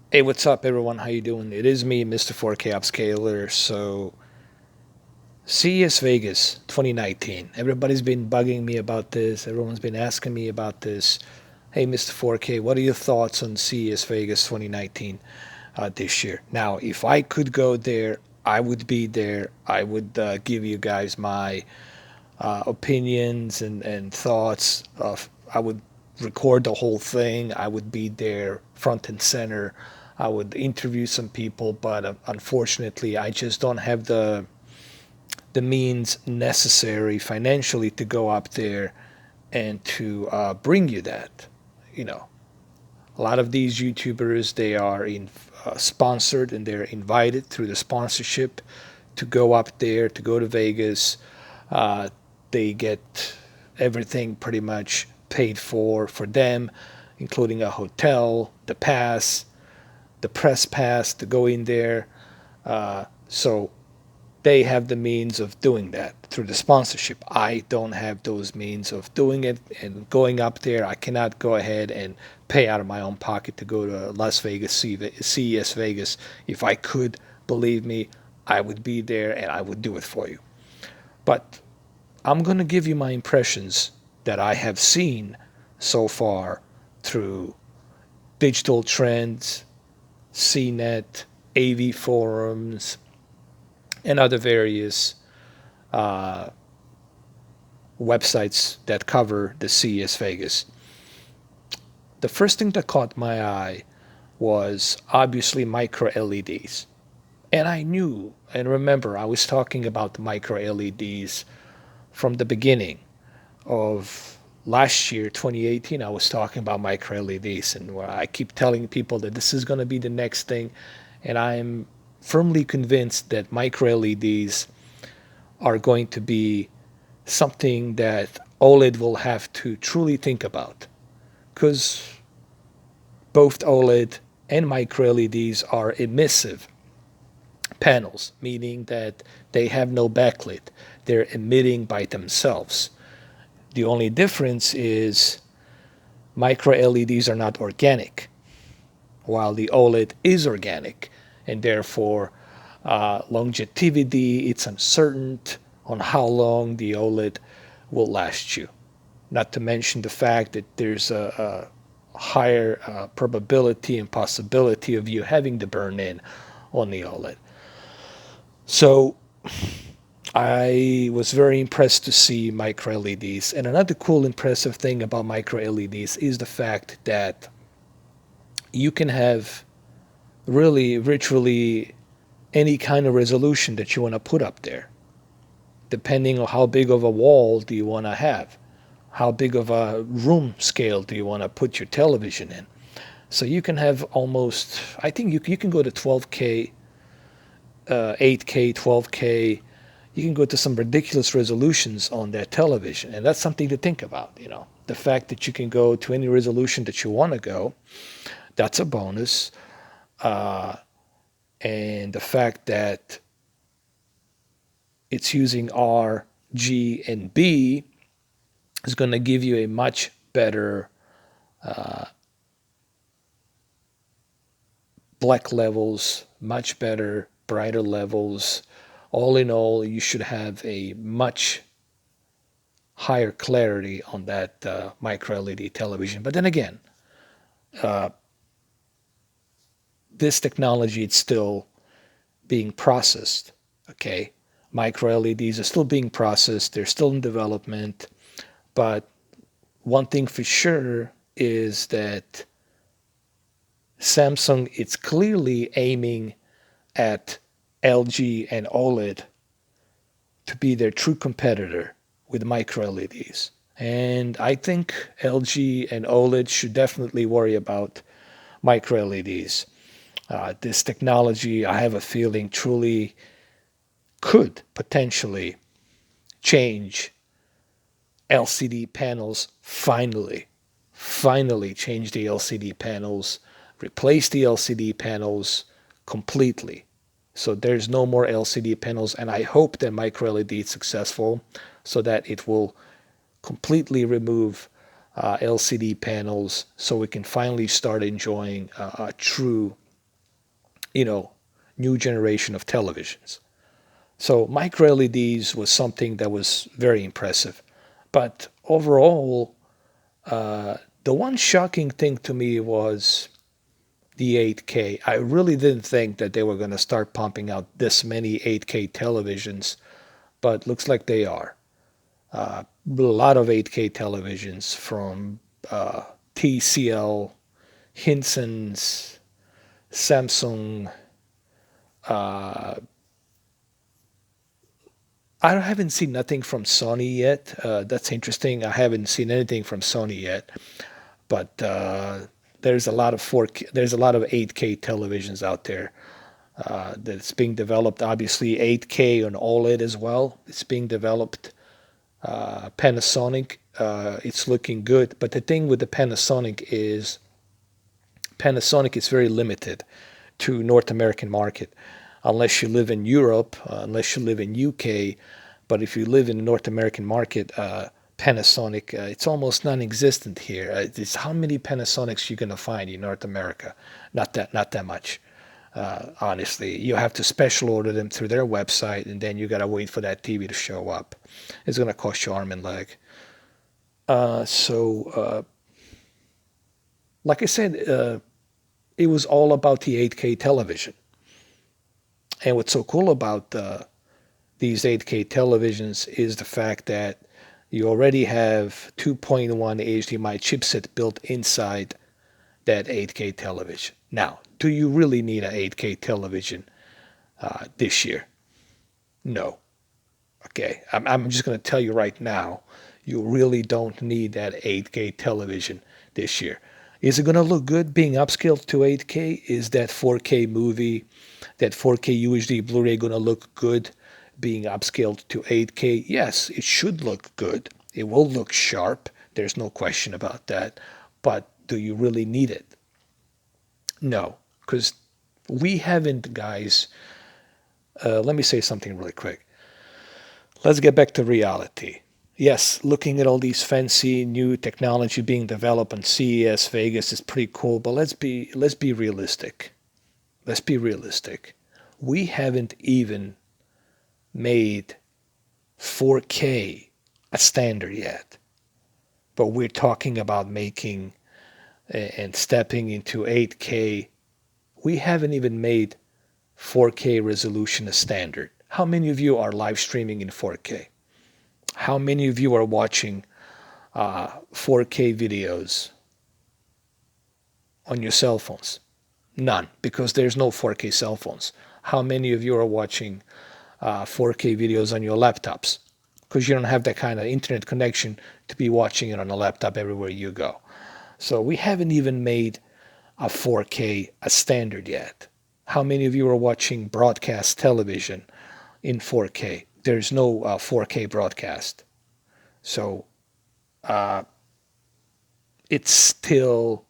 Hey, what's up, everyone? How you doing? It is me, Mr. 4K Upscaler. So, CES Vegas 2019. Everybody's been bugging me about this. Everyone's been asking me about this. Hey, Mr. 4K, what are your thoughts on CES Vegas 2019 this year? Now, if I could go there, I would be there. I would give you guys my opinions and thoughts. I would record the whole thing. I would be there front and center. I would interview some people, but unfortunately, I just don't have the means necessary financially to go up there and to bring you that. You know, a lot of these YouTubers, they are sponsored and they're invited through the sponsorship to go up there, to go to Vegas. Uh, they get everything pretty much paid for them, including a hotel, the press pass to go in there. So they have the means of doing that through the sponsorship. I don't have those means of doing it and going up there. I cannot go ahead and pay out of my own pocket to go to Las Vegas, CES Vegas. If I could, believe me, I would be there and I would do it for you. But I'm going to give you my impressions that I have seen so far through digital trends, CNET, AV forums, and other various websites that cover the CES Vegas. The first thing that caught my eye was obviously micro LEDs. And I knew, and remember, I was talking about the micro LEDs from the beginning of last year, 2018. I was talking about micro LEDs, and where I keep telling people that this is going to be the next thing. And I'm firmly convinced that micro LEDs are going to be something that OLED will have to truly think about, because both OLED and micro LEDs are emissive panels, meaning that they have no backlit. They're emitting by themselves. The only difference is micro LEDs are not organic, while the OLED is organic, and therefore longevity, it's uncertain on how long the OLED will last you. Not to mention the fact that there's a higher probability and possibility of you having to burn in on the OLED. So I was very impressed to see micro LEDs. And another cool, impressive thing about micro LEDs is the fact that you can have really, virtually any kind of resolution that you want to put up there, depending on how big of a wall do you want to have, how big of a room scale do you want to put your television in. So you can have almost, I think you can go to 12K, 8K, 12K. You can go to some ridiculous resolutions on that television. And that's something to think about, you know. The fact that you can go to any resolution that you want to go, that's a bonus. And the fact that it's using R, G, and B is going to give you a much better black levels, much better brighter levels. All in all, you should have a much higher clarity on that micro LED television. But then again, this technology is still being processed. Okay, micro LEDs are still being processed. They're still in development. But one thing for sure is that Samsung is clearly aiming at LG and OLED to be their true competitor with micro LEDs. And I think LG and OLED should definitely worry about micro LEDs. This technology, I have a feeling, truly could potentially change LCD panels finally. Finally change the LCD panels, replace the LCD panels completely. So there's no more LCD panels, and I hope that micro LED is successful so that it will completely remove LCD panels so we can finally start enjoying a true you know, new generation of televisions. So micro LEDs was something that was very impressive. But overall, the one shocking thing to me was the 8K. I really didn't think that they were going to start pumping out this many 8K televisions, but looks like they are. A lot of 8K televisions from TCL, Hinson's, Samsung. I haven't seen nothing from Sony yet. That's interesting. I haven't seen anything from Sony yet, but there's a lot of 4K, there's a lot of 8K televisions out there that's being developed. Obviously, 8K on OLED as well. It's being developed. Panasonic, it's looking good. But the thing with the Panasonic is very limited to North American market, unless you live in Europe, unless you live in UK. But if you live in the North American market, Panasonic, it's almost non-existent here. It's how many Panasonics you're gonna find in North America? Not that much. Honestly, you have to special order them through their website, and then you gotta wait for that TV to show up. It's gonna cost you arm and leg. Like I said, it was all about the 8K television. And what's so cool about these 8K televisions is the fact that you already have 2.1 HDMI chipset built inside that 8K television. Now, do you really need an 8K television this year? No. Okay, I'm just going to tell you right now, you really don't need that 8K television this year. Is it going to look good being upscaled to 8K? Is that 4K movie, that 4K UHD Blu-ray going to look good being upscaled to 8K? Yes, it should look good. It will look sharp. There's no question about that. But do you really need it? No, because we haven't, guys. Let me say something really quick. Let's get back to reality. Yes, looking at all these fancy new technology being developed on CES Vegas is pretty cool, but let's be realistic. Let's be realistic. We haven't even made 4K a standard yet, but we're talking about making and stepping into 8K. We haven't even made 4K resolution a standard. How many of you are live streaming in 4K? How many of you are watching 4K videos on your cell phones? None, because there's no 4K cell phones. How many of you are watching 4K videos on your laptops? Because you don't have that kind of internet connection to be watching it on a laptop everywhere you go. So we haven't even made a 4K a standard yet. How many of you are watching broadcast television in 4K? There's no 4K broadcast. So it's still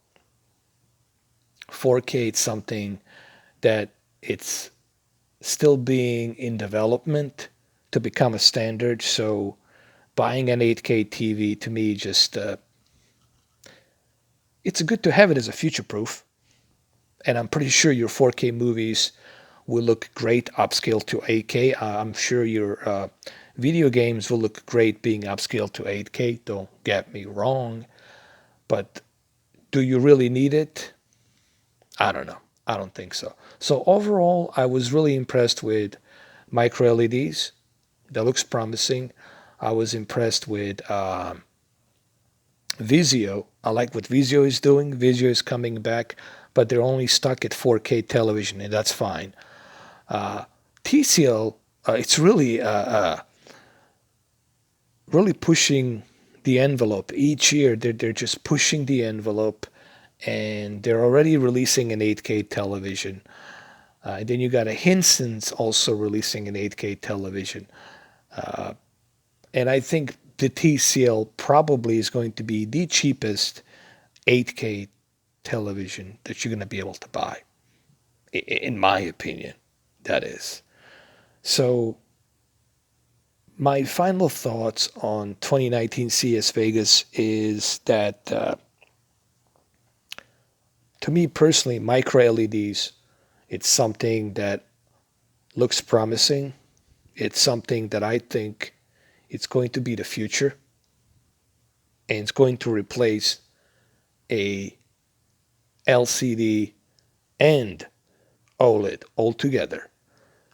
4K. It's something that it's still being in development to become a standard. So buying an 8K TV to me just it's good to have it as a future proof. And I'm pretty sure your 4K movies will look great upscaled to 8K. I'm sure your video games will look great being upscaled to 8K. Don't get me wrong. But do you really need it? I don't know. I don't think so. So overall, I was really impressed with micro LEDs. That looks promising. I was impressed with Vizio. I like what Vizio is doing. Vizio is coming back, but they're only stuck at 4K television, and that's fine. TCL, it's really pushing the envelope. Each year, they're just pushing the envelope, and they're already releasing an 8K television. Then you got a Hinson's also releasing an 8K television. And I think the TCL probably is going to be the cheapest 8K television that you're going to be able to buy, in my opinion, that is. So my final thoughts on 2019 CES Vegas is that to me personally, micro LEDs It's something that looks promising. It's something that I think it's going to be the future, and it's going to replace a LCD and OLED altogether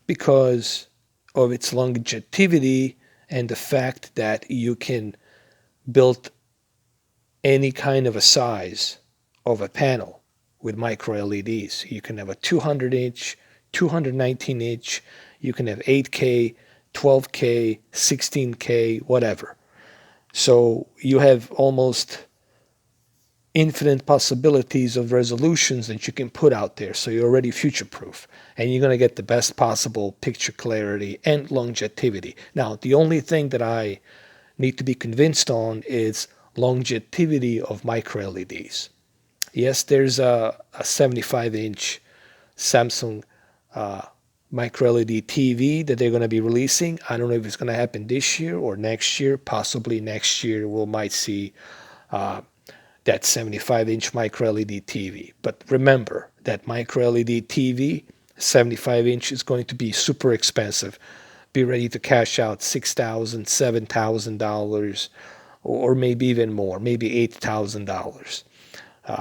because of its longevity and the fact that you can build any kind of a size of a panel with micro LEDs. You can have a 200-inch, 219-inch, you can have 8K, 12K, 16K, whatever. So you have almost infinite possibilities of resolutions that you can put out there. So you're already future proof and you're going to get the best possible picture clarity and longevity. Now, the only thing that I need to be convinced on is longevity of micro LEDs. Yes, there's a 75-inch Samsung micro LED TV that they're going to be releasing. I don't know if it's going to happen this year or next year. Possibly next year we might see that 75-inch micro LED TV. But remember that micro LED TV, 75-inch, is going to be super expensive. Be ready to cash out $6,000, $7,000, or maybe even more, maybe $8,000.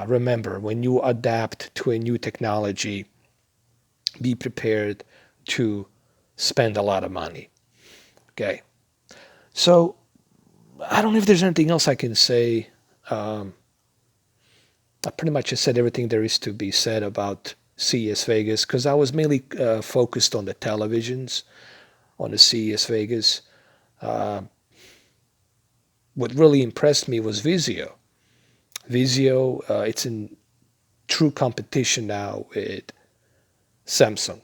Remember, when you adapt to a new technology, be prepared to spend a lot of money. Okay. So I don't know if there's anything else I can say. I pretty much said everything there is to be said about CES Vegas because I was mainly focused on the televisions on the CES Vegas. What really impressed me was Vizio. Vizio, it's in true competition now with Samsung.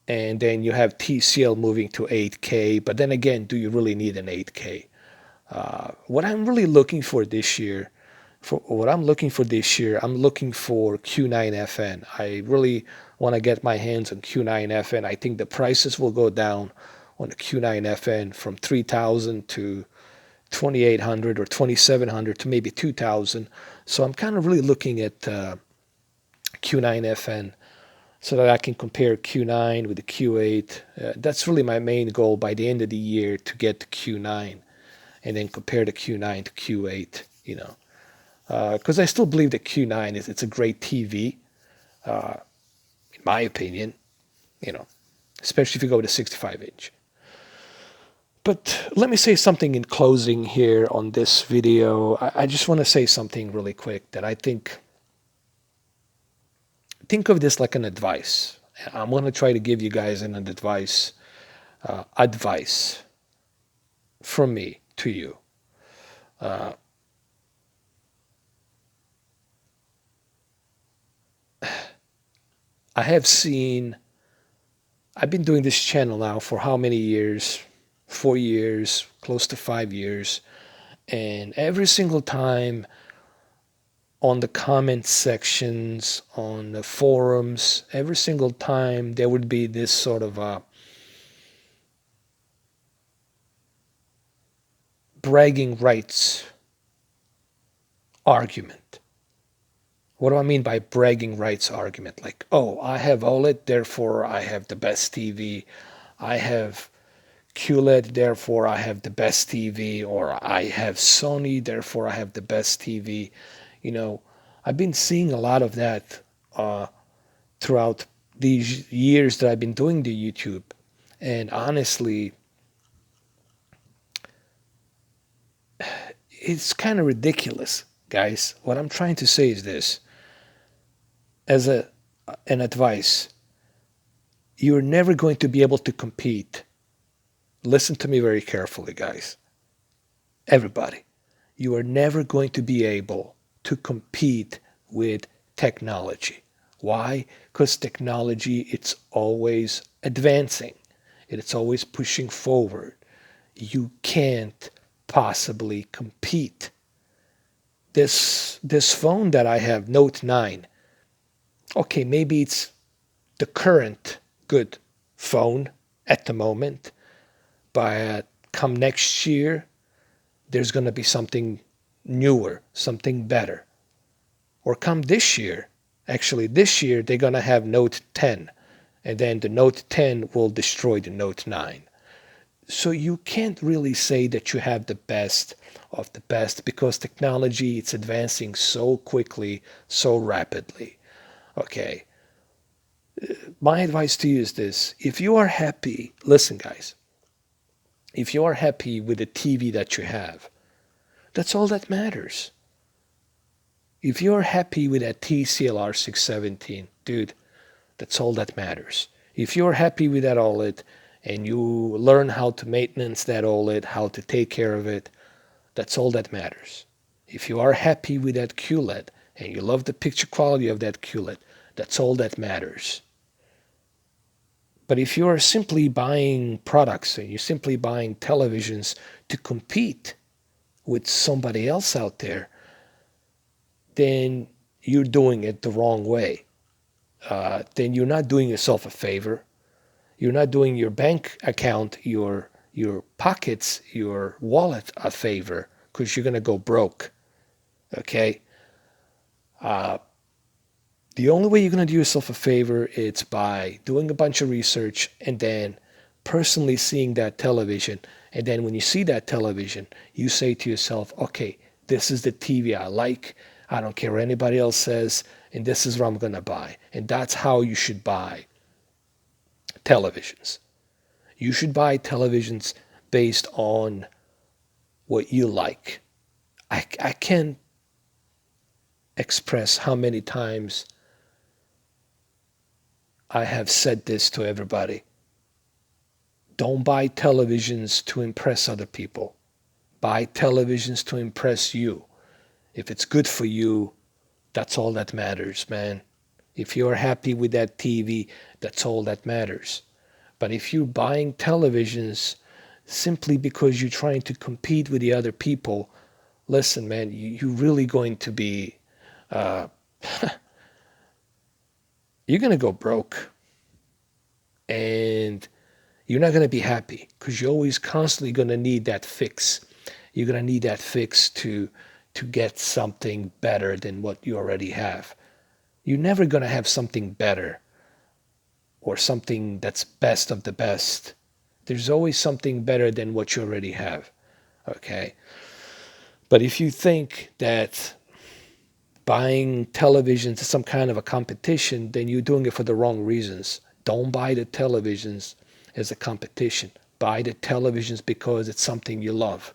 And then you have TCL moving to 8K, but then again, do you really need an 8K? What I'm really looking for this year, I'm looking for Q9FN. I really want to get my hands on Q9FN. I think the prices will go down on the Q9FN from 3,000 to 2,800 or 2,700 to maybe 2,000. So I'm kind of really looking at Q9FN so that I can compare Q9 with the Q8. That's really my main goal by the end of the year, to get to Q9 and then compare the Q9 to Q8, you know. Because I still believe that Q9 it's a great TV, in my opinion, you know, especially if you go to 65-inch. But let me say something in closing here on this video. I just want to say something really quick that I think of this like an advice. I'm going to try to give you guys an advice from me to you. I've been doing this channel now for how many years? 4 years, close to 5 years. And every single time on the comment sections, on the forums, every single time there would be this sort of a bragging rights argument. What do I mean by bragging rights argument? Like, oh, I have OLED, therefore I have the best TV. I have QLED, therefore I have the best TV. Or I have Sony, therefore I have the best TV. You know, I've been seeing a lot of that throughout these years that I've been doing the YouTube. And honestly, it's kind of ridiculous, guys. What I'm trying to say is this. As an advice, you're never going to be able to compete. Listen to me very carefully, guys. Everybody, you are never going to be able to compete with technology. Why? Because technology, it's always advancing. It's always pushing forward. You can't possibly compete. This phone that I have, Note 9, okay, maybe it's the current good phone at the moment, but come next year, there's going to be something newer, something better. Or come this year, Actually, this year they're going to have Note 10, and then the Note 10 will destroy the Note 9. So you can't really say that you have the best of the best because technology it's advancing so quickly, so rapidly. Okay. My advice to you is this. If you are happy, listen guys, if you are happy with the TV that you have, that's all that matters. If you're happy with that TCLR 617, dude, that's all that matters. If you're happy with that OLED and you learn how to maintenance that OLED, how to take care of it, that's all that matters. If you are happy with that QLED and you love the picture quality of that QLED, that's all that matters. But if you are simply buying products and you're simply buying televisions to compete with somebody else out there, then you're doing it the wrong way. Then you're not doing yourself a favor. You're not doing your bank account, your pockets, your wallet a favor because you're gonna go broke. Okay. The only way you're gonna do yourself a favor is by doing a bunch of research and then personally seeing that television. And then when you see that television, you say to yourself, okay, this is the TV I like. I don't care what anybody else says, and this is what I'm gonna buy. And that's how you should buy televisions. You should buy televisions based on what you like. I can't express how many times I have said this to everybody. Don't buy televisions to impress other people. Buy televisions to impress you. If it's good for you, that's all that matters, man. If you're happy with that TV, that's all that matters. But if you're buying televisions simply because you're trying to compete with the other people, listen, man, you're really going to be, uh, you're going to go broke. And you're not going to be happy because you're always constantly going to need that fix. You're going to need that fix to get something better than what you already have. You're never going to have something better or something that's best of the best. There's always something better than what you already have. Okay? But if you think that buying televisions is some kind of a competition, then you're doing it for the wrong reasons. Don't buy the televisions as a competition. Buy the televisions because it's something you love.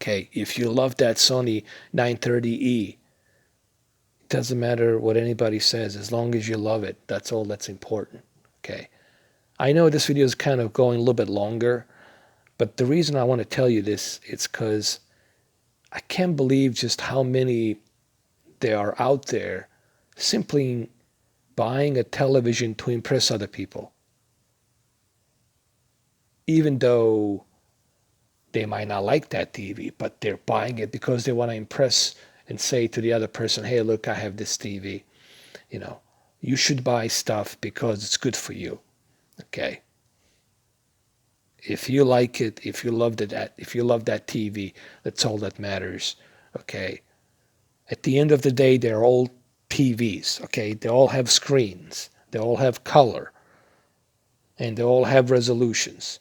Okay, if you love that Sony 930E, it doesn't matter what anybody says, as long as you love it, that's all that's important. Okay, I know this video is kind of going a little bit longer, but the reason I want to tell you this is because I can't believe just how many there are out there simply buying a television to impress other people. Even though they might not like that TV, but they're buying it because they want to impress and say to the other person, hey, look, I have this TV. You know, you should buy stuff because it's good for you. Okay. If you like it, if you love that TV, that's all that matters. Okay. At the end of the day, they're all TVs. Okay. They all have screens. They all have color. And they all have resolutions.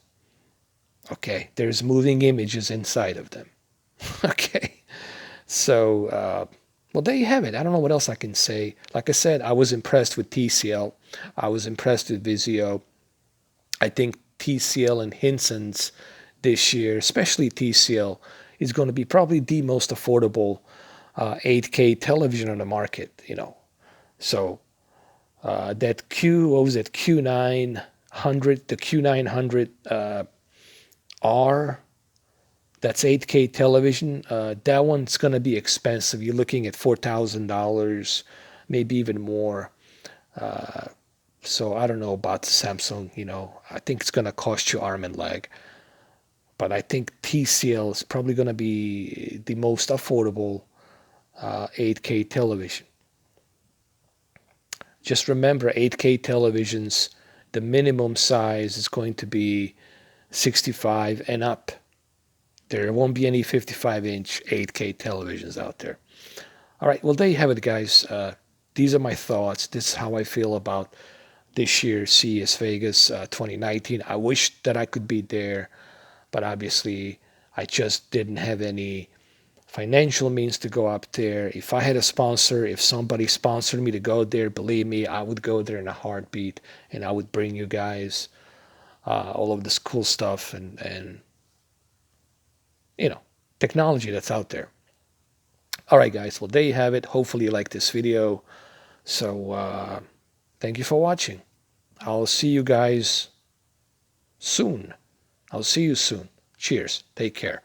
Okay. There's moving images inside of them. Okay. So, well, there you have it. I don't know what else I can say. Like I said, I was impressed with TCL. I was impressed with Vizio. I think TCL and Hisense this year, especially TCL, is going to be probably the most affordable 8K television on the market. You know, so that what was it, Q900, the Q900 R. That's 8K television. That one's going to be expensive. You're looking at $4,000, maybe even more. So I don't know about the Samsung. You know, I think it's going to cost you arm and leg. But I think TCL is probably going to be the most affordable 8K television. Just remember, 8K televisions, the minimum size is going to be 65 and up. There won't be any 55-inch 8K televisions out there. All right, well, there you have it, guys. these are my thoughts. This is how I feel about this year's CES Vegas 2019. I wish that I could be there, but obviously I just didn't have any financial means to go up there. If I had a sponsor, if somebody sponsored me to go there, believe me, I would go there in a heartbeat, and I would bring you guys all of this cool stuff and you know technology that's out there. All right, guys. Well, there you have it. Hopefully, you like this video. So, thank you for watching. I'll see you guys soon. I'll see you soon. Cheers. Take care.